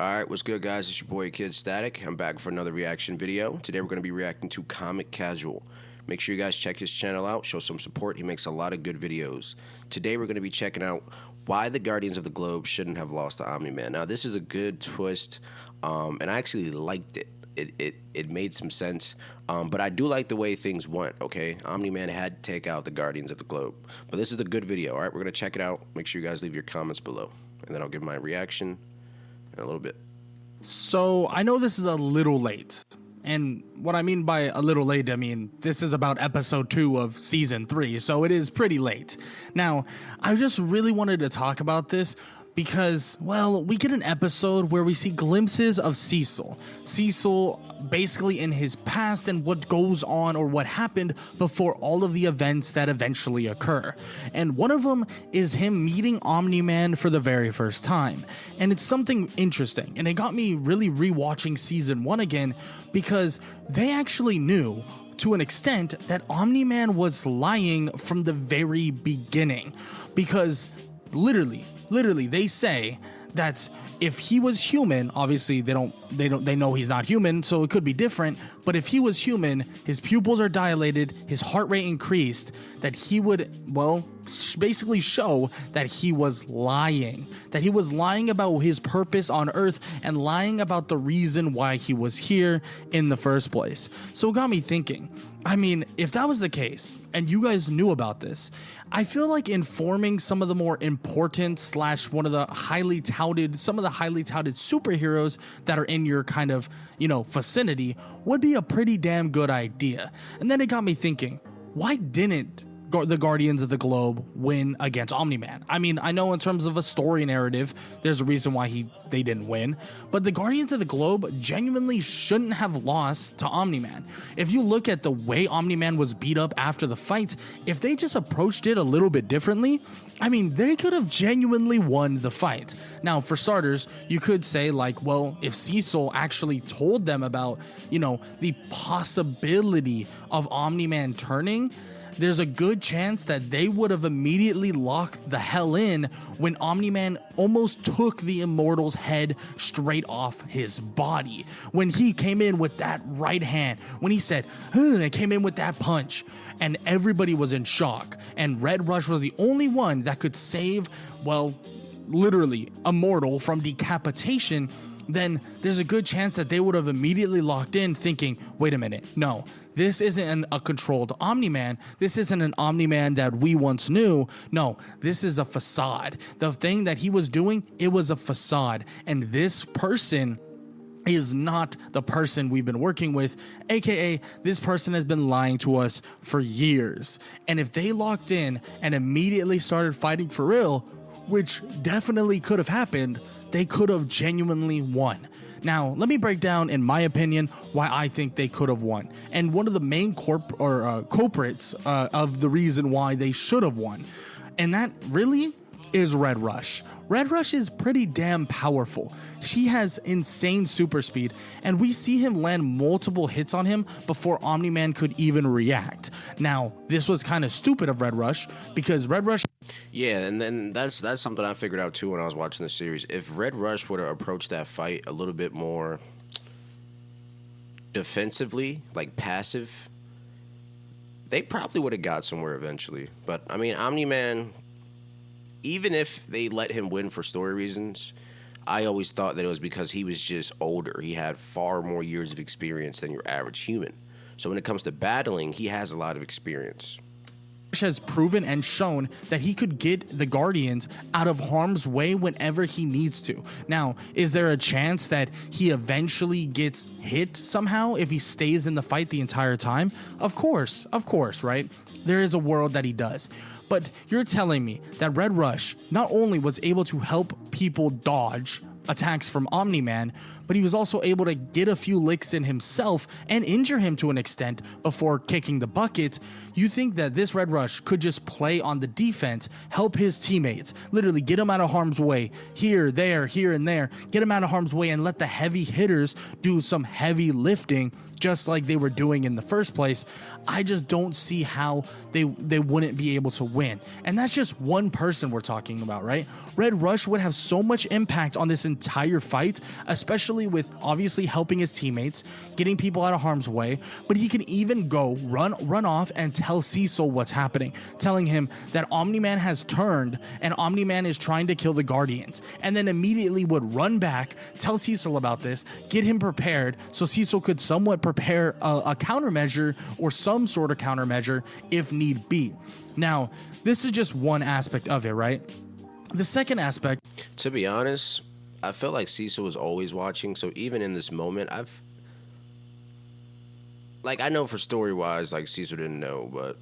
Alright, what's good guys? It's your boy KIDSTATIIC. I'm back for another reaction video. Today we're going to be reacting to Comic Casual. Make sure you guys check his channel out, show some support. He makes a lot of good videos. Today we're going to be checking out why the Guardians of the Globe shouldn't have lost to Omni Man. Now this is a good twist, and I actually liked it. It made some sense, but I do like the way things went, okay? Omni Man had to take out the Guardians of the Globe. But this is a good video, alright? We're going to check it out. Make sure you guys leave your comments below, and then I'll give my reaction in a little bit. So I know this is a little late, and what I mean by a little late, I mean this is about episode 2 of season 3, so it is pretty late. Now, I just really wanted to talk about this because, well, we get an episode where we see glimpses of Cecil. Cecil basically in his past and what goes on or what happened before all of the events that eventually occur. And one of them is him meeting Omni Man for the very first time. And it's something interesting. And it got me really rewatching season 1 again because they actually knew to an extent that Omni Man was lying from the very beginning. Because literally they say that if he was human, obviously they know he's not human, so it could be different, but if he was human, his pupils are dilated, his heart rate increased, that he would, well, basically show that he was lying about his purpose on Earth and lying about the reason why he was here in the first place. So it got me thinking, I mean, if that was the case and you guys knew about this, I feel like informing some of the more important / one of the highly touted superheroes that are in your kind of, vicinity would be a pretty damn good idea. And then it got me thinking, why didn't the Guardians of the Globe win against Omni Man? I mean, I know in terms of a story narrative, there's a reason why they didn't win, but the Guardians of the Globe genuinely shouldn't have lost to Omni Man. If you look at the way Omni Man was beat up after the fight, if they just approached it a little bit differently, I mean, they could have genuinely won the fight. Now, for starters, you could say like, well, if Cecil actually told them about, the possibility of Omni Man turning, there's a good chance that they would have immediately locked the hell in when Omni Man almost took the Immortal's head straight off his body. When he came in with that right hand, when he said, and came in with that punch, and everybody was in shock, and Red Rush was the only one that could save, well, literally Immortal from decapitation, then there's a good chance that they would have immediately locked in thinking, wait a minute, no, this isn't a controlled Omni Man. This isn't an Omni Man that we once knew. No, this is a facade. The thing that he was doing, it was a facade. And this person is not the person we've been working with, aka this person has been lying to us for years. And if they locked in and immediately started fighting for real, which definitely could have happened, they could have genuinely won. Now, let me break down, in my opinion, why I think they could have won. And one of the main culprits of the reason why they should have won, and that really is Red Rush. Red Rush is pretty damn powerful. She has insane super speed, and we see him land multiple hits on him before Omni Man could even react. Now, this was kind of stupid of Red Rush, because Red Rush... Yeah, and then that's something I figured out too when I was watching the series. If Red Rush would have approached that fight a little bit more defensively, like passive, they probably would have got somewhere eventually. But, I mean, Omni Man, even if they let him win for story reasons, I always thought that it was because he was just older. He had far more years of experience than your average human. So when it comes to battling, he has a lot of experience. Has proven and shown that he could get the Guardians out of harm's way whenever he needs to. Now, is there a chance that he eventually gets hit somehow if he stays in the fight the entire time? Of course, right? There is a world that he does. But you're telling me that Red Rush not only was able to help people dodge attacks from Omni Man, but he was also able to get a few licks in himself and injure him to an extent before kicking the bucket. You think that this Red Rush could just play on the defense, help his teammates, literally get him out of harm's way, here, there, here, and there, get him out of harm's way and let the heavy hitters do some heavy lifting just like they were doing in the first place, I just don't see how they wouldn't be able to win. And that's just one person we're talking about, right? Red Rush would have so much impact on this entire fight, especially with obviously helping his teammates, getting people out of harm's way, but he can even go run off and tell Cecil what's happening, telling him that Omni Man has turned and Omni Man is trying to kill the Guardians, and then immediately would run back, tell Cecil about this, get him prepared so Cecil could somewhat prepare a countermeasure or some sort of countermeasure if need be. Now, this is just one aspect of it, right? The second aspect... To be honest, I felt like Cecil was always watching, so even in this moment, I know for story-wise, like, Cecil didn't know, but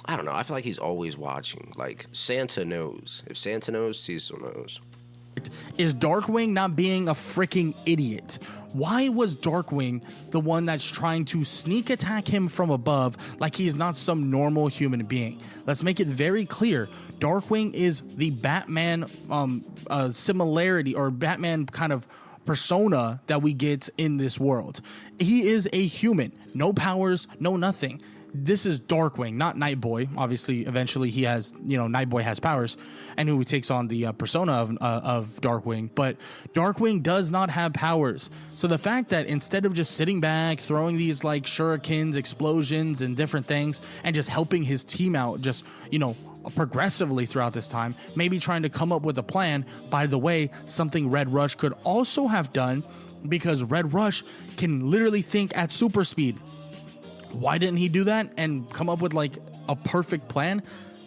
I don't know. I feel like he's always watching. Like, Santa knows. If Santa knows, Cecil knows. Is Darkwing not being a freaking idiot? Why was Darkwing the one that's trying to sneak attack him from above like he's not some normal human being? Let's make it very clear. Darkwing is the Batman similarity or Batman kind of persona that we get in this world. He is a human, no powers, no nothing. This is Darkwing, not Nightboy. Obviously, eventually he has, Nightboy has powers and who takes on the persona of Darkwing. But Darkwing does not have powers. So the fact that instead of just sitting back, throwing these like shurikens, explosions, and different things, and just helping his team out, just, progressively throughout this time, maybe trying to come up with a plan. By the way, something Red Rush could also have done, because Red Rush can literally think at super speed. Why didn't he do that and come up with like a perfect plan?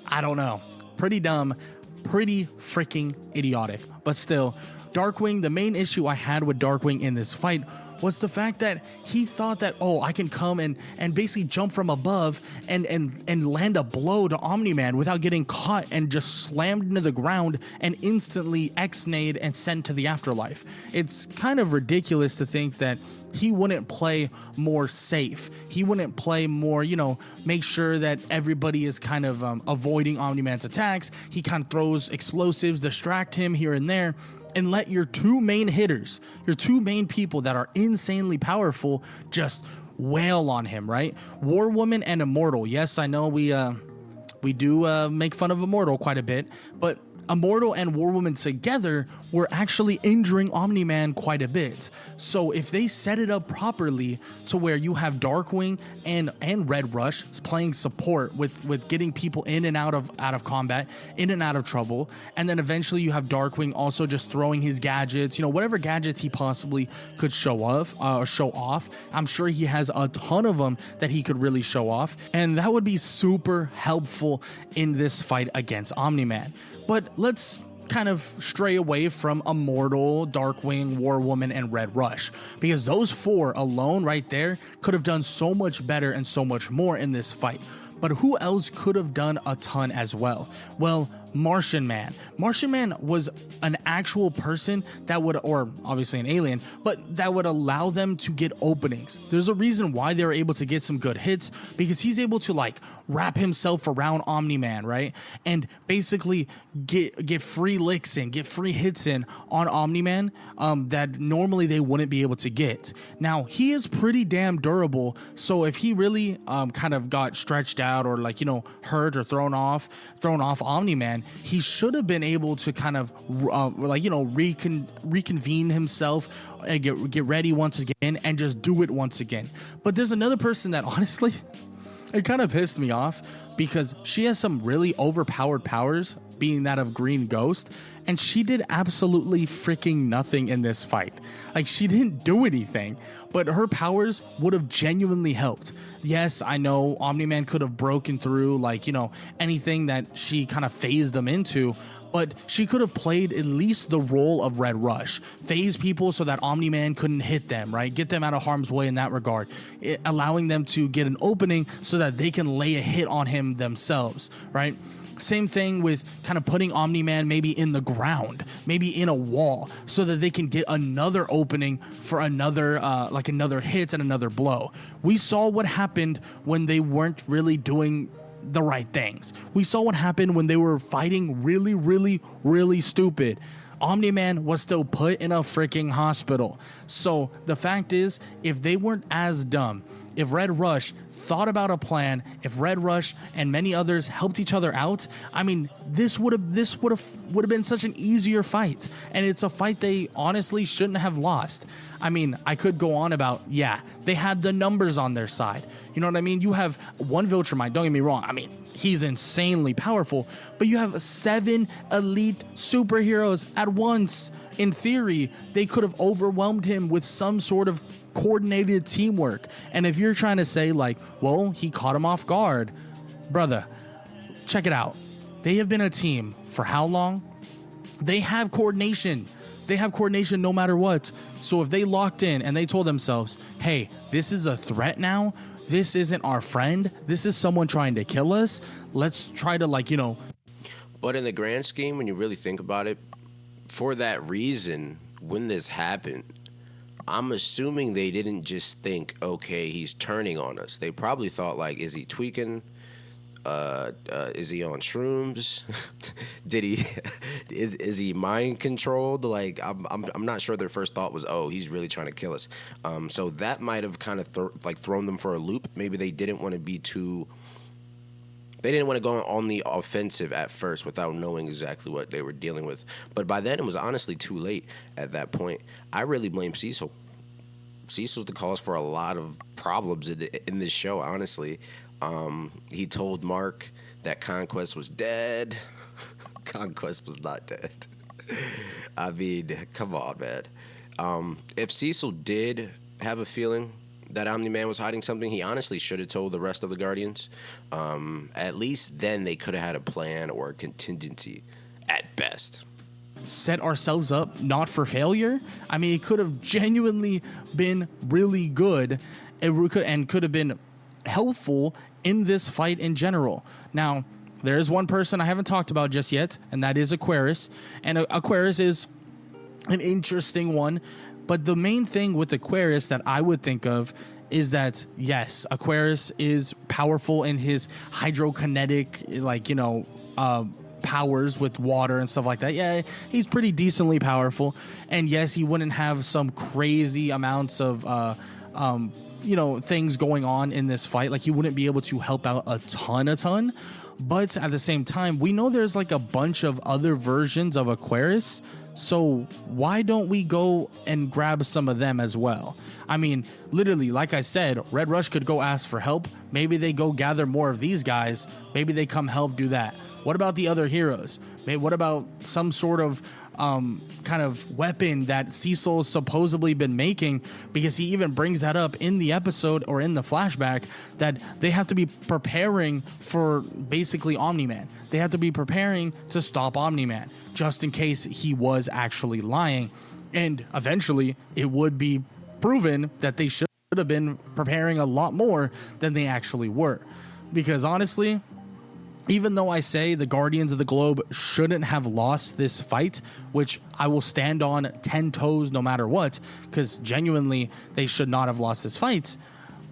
I don't know. Pretty dumb, pretty freaking idiotic. But still, Darkwing, the main issue I had with Darkwing in this fight was the fact that he thought that, oh, I can come and basically jump from above and land a blow to Omni Man without getting caught and just slammed into the ground and instantly X-nayed and sent to the afterlife. It's kind of ridiculous to think that he wouldn't play more safe. He wouldn't play more, make sure that everybody is kind of avoiding Omni Man's attacks. He kind of throws explosives, distract him here and there, and let your two main hitters, your two main people that are insanely powerful, just wail on him, right? War Woman and Immortal. Yes, I know we do make fun of Immortal quite a bit, but Immortal and War Woman together were actually injuring Omni Man quite a bit. So if they set it up properly to where you have Darkwing and Red Rush playing support with getting people in and out of combat, in and out of trouble, and then eventually you have Darkwing also just throwing his gadgets, whatever gadgets he possibly could show off. I'm sure he has a ton of them that he could really show off, and that would be super helpful in this fight against Omni Man. But let's kind of stray away from Immortal, Darkwing, War Woman, and Red Rush, because those four alone right there could have done so much better and so much more in this fight. But who else could have done a ton as well? Well, Martian Man. Martian Man was an actual person that would, or obviously an alien, but that would allow them to get openings. There's a reason why they were able to get some good hits, because he's able to like wrap himself around Omni Man, right? And basically get free licks in, get free hits in on Omni Man that normally they wouldn't be able to get. Now, he is pretty damn durable, so if he really kind of got stretched out or like, hurt or thrown off Omni Man, he should have been able to kind of reconvene himself and get ready once again and just do it once again. But there's another person that honestly, it kind of pissed me off, because she has some really overpowered powers, being that of Green Ghost, and she did absolutely freaking nothing in this fight. Like, she didn't do anything, but her powers would have genuinely helped. Yes, I know Omni Man could have broken through, anything that she kind of phased them into, but she could have played at least the role of Red Rush, phase people so that Omni Man couldn't hit them, right? Get them out of harm's way in that regard, allowing them to get an opening so that they can lay a hit on him themselves, right? Same thing with kind of putting Omni Man maybe in the ground, maybe in a wall, so that they can get another opening for another hit and another blow. We saw what happened when they weren't really doing the right things. We saw what happened when they were fighting really, really, really stupid. Omni Man was still put in a freaking hospital. So the fact is, if they weren't as dumb, if Red Rush thought about a plan, if Red Rush and many others helped each other out, I mean, this would have been such an easier fight. And it's a fight they honestly shouldn't have lost. I mean, I could go on about, yeah, they had the numbers on their side. You know what I mean? You have one Viltrumite, don't get me wrong. I mean, he's insanely powerful, but you have 7 elite superheroes at once. In theory, they could have overwhelmed him with some sort of coordinated teamwork. And if you're trying to say like, well, he caught him off guard, brother, check it out. They have been a team for how long? They have coordination. They have coordination no matter what. So if they locked in and they told themselves, hey, this is a threat now, this isn't our friend, this is someone trying to kill us, let's try to like, you know. But in the grand scheme, when you really think about it, for that reason, when this happened, I'm assuming they didn't just think, okay, he's turning on us. They probably thought like, is he tweaking? Is he on shrooms? Did he? Is he mind controlled? Like, I'm not sure. Their first thought was, oh, he's really trying to kill us. So that might have kind of thrown them for a loop. Maybe they didn't want to be too. They didn't want to go on the offensive at first without knowing exactly what they were dealing with. But by then, it was honestly too late at that point. I really blame Cecil. Cecil's the cause for a lot of problems in this show, honestly. He told Mark that Conquest was dead. Conquest was not dead. I mean, come on, man. If Cecil did have a feeling that Omni Man was hiding something, he honestly should have told the rest of the Guardians. At least then they could have had a plan or a contingency at best. Set ourselves up not for failure. I mean, it could have genuinely been really good and could have been helpful in this fight in general. Now, there is one person I haven't talked about just yet, and that is Aquarius. And Aquarius is an interesting one. But the main thing with Aquarius that I would think of is that, yes, Aquarius is powerful in his hydrokinetic, like, you know, powers with water and stuff like that. Yeah, he's pretty decently powerful. And yes, he wouldn't have some crazy amounts of, you know, things going on in this fight. Like, he wouldn't be able to help out a ton. But at the same time, we know there's like a bunch of other versions of Aquarius. So why don't we go and grab some of them as well? I mean, literally, like I said, Red Rush could go ask for help. Maybe they go gather more of these guys. Maybe they come help do that. What about the other heroes? Maybe what about some sort of kind of weapon that Cecil's supposedly been making? Because he even brings that up in the episode or in the flashback, that they have to be preparing for basically Omni Man. They have to be preparing to stop Omni Man just in case he was actually lying. And eventually it would be proven that they should have been preparing a lot more than they actually were. Because honestly, even though I say the Guardians of the Globe shouldn't have lost this fight, which I will stand on 10 toes no matter what, because genuinely they should not have lost this fight,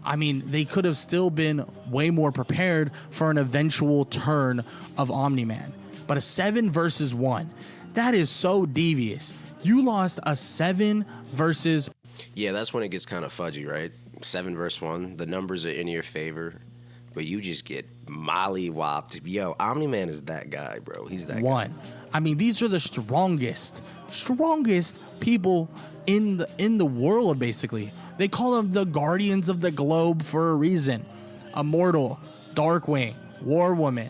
I mean, they could have still been way more prepared for an eventual turn of Omni Man. But a 7 versus 1, that is so devious. You lost a 7 versus... Yeah, that's when it gets kind of fudgy, right? 7 versus 1, the numbers are in your favor, but you just get molly-whopped. Yo, Omni Man is that guy, bro. He's that guy. I mean, these are the strongest people in the world, basically. They call them the Guardians of the Globe for a reason. Immortal, Darkwing, War Woman,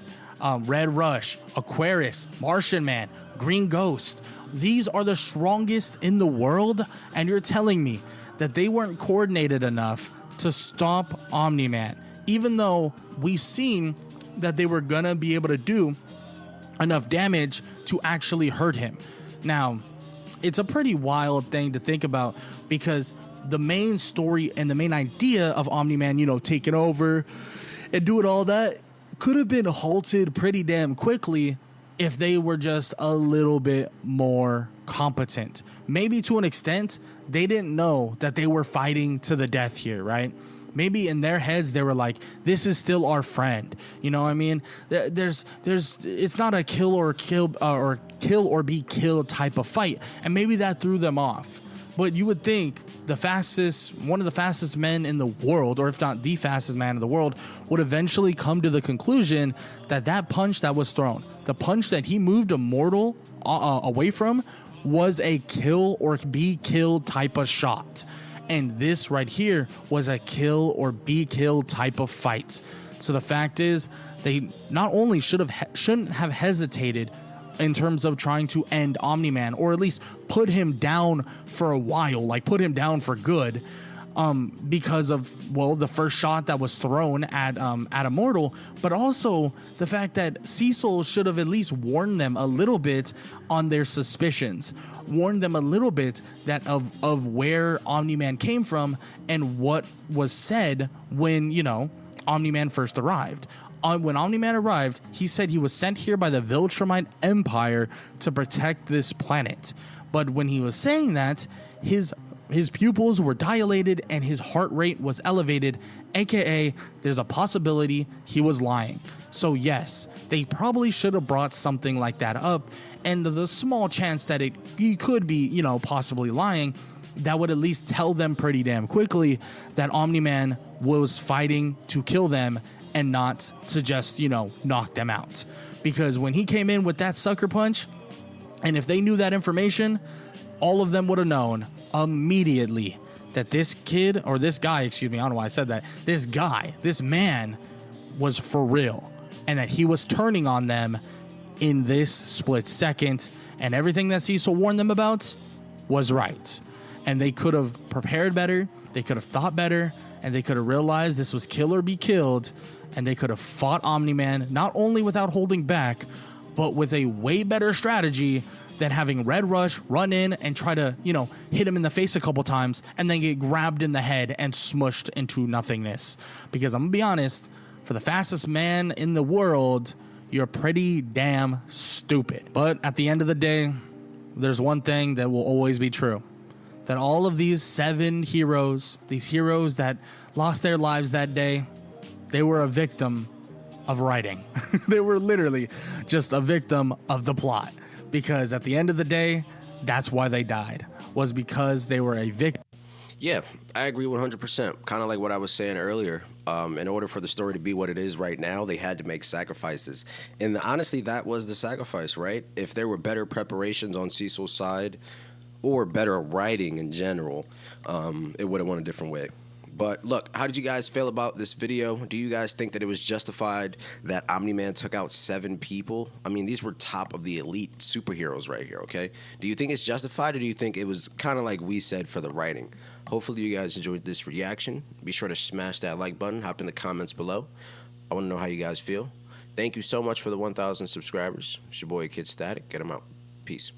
Red Rush, Aquarius, Martian Man, Green Ghost. These are the strongest in the world, and you're telling me that they weren't coordinated enough to stop Omni Man, even though we seen that they were gonna be able to do enough damage to actually hurt him. Now, it's a pretty wild thing to think about, because the main story and the main idea of Omni Man, you know, taking over and doing all that, could have been halted pretty damn quickly if they were just a little bit more competent. Maybe to an extent, they didn't know that they were fighting to the death here, right? maybe in their heads they were like, this is still our friend. You know what I mean? It's not a kill or be killed type of fight, and maybe that threw them off. But you would think one of the fastest men in the world, or if not the fastest man in the world, would eventually come to the conclusion that punch that was thrown, the punch that he moved Immortal away from, was a kill or be killed type of shot. And this right here was a kill or be killed type of fight. So the fact is, they not only shouldn't have hesitated in terms of trying to end Omni Man, or at least put him down for a while, like put him down for good, because of, well, the first shot that was thrown at Immortal, but also the fact that Cecil should have at least warned them a little bit on their suspicions, warned them a little bit that of where Omni Man came from and what was said when, you know, Omni Man first arrived. When Omni Man arrived, he said he was sent here by the Viltrumite Empire to protect this planet. But when he was saying that, his pupils were dilated and his heart rate was elevated, aka there's a possibility he was lying. So yes, they probably should have brought something like that up, and the small chance that he could be, you know, possibly lying, that would at least tell them pretty damn quickly that Omni Man was fighting to kill them and not to just, you know, knock them out. Because when he came in with that sucker punch, and if they knew that information, all of them would have known immediately that this kid, or this guy, excuse me, I don't know why I said that, this man was for real, and that he was turning on them in this split second, and everything that Cecil warned them about was right. And they could have prepared better, they could have thought better, and they could have realized this was kill or be killed, and they could have fought Omni Man not only without holding back, but with a way better strategy than having Red Rush run in and try to, you know, hit him in the face a couple times and then get grabbed in the head and smushed into nothingness. Because I'm gonna be honest, for the fastest man in the world, you're pretty damn stupid. But at the end of the day, there's one thing that will always be true. That all of these 7 heroes, these heroes that lost their lives that day, they were a victim of writing. They were literally just a victim of the plot. Because at the end of the day, that's why they died, was because they were a victim. Yeah, I agree 100%. Kind of like what I was saying earlier. In order for the story to be what it is right now, they had to make sacrifices. And honestly, that was the sacrifice, right? If there were better preparations on Cecil's side, or better writing in general, it would have went a different way. But look, how did you guys feel about this video? Do you guys think that it was justified that Omni Man took out 7 people? I mean, these were top of the elite superheroes right here, okay? Do you think it's justified, or do you think it was kind of like we said for the writing? Hopefully you guys enjoyed this reaction. Be sure to smash that like button, hop in the comments below. I want to know how you guys feel. Thank you so much for the 1,000 subscribers. It's your boy KIDSTATIIC. Get them out. Peace.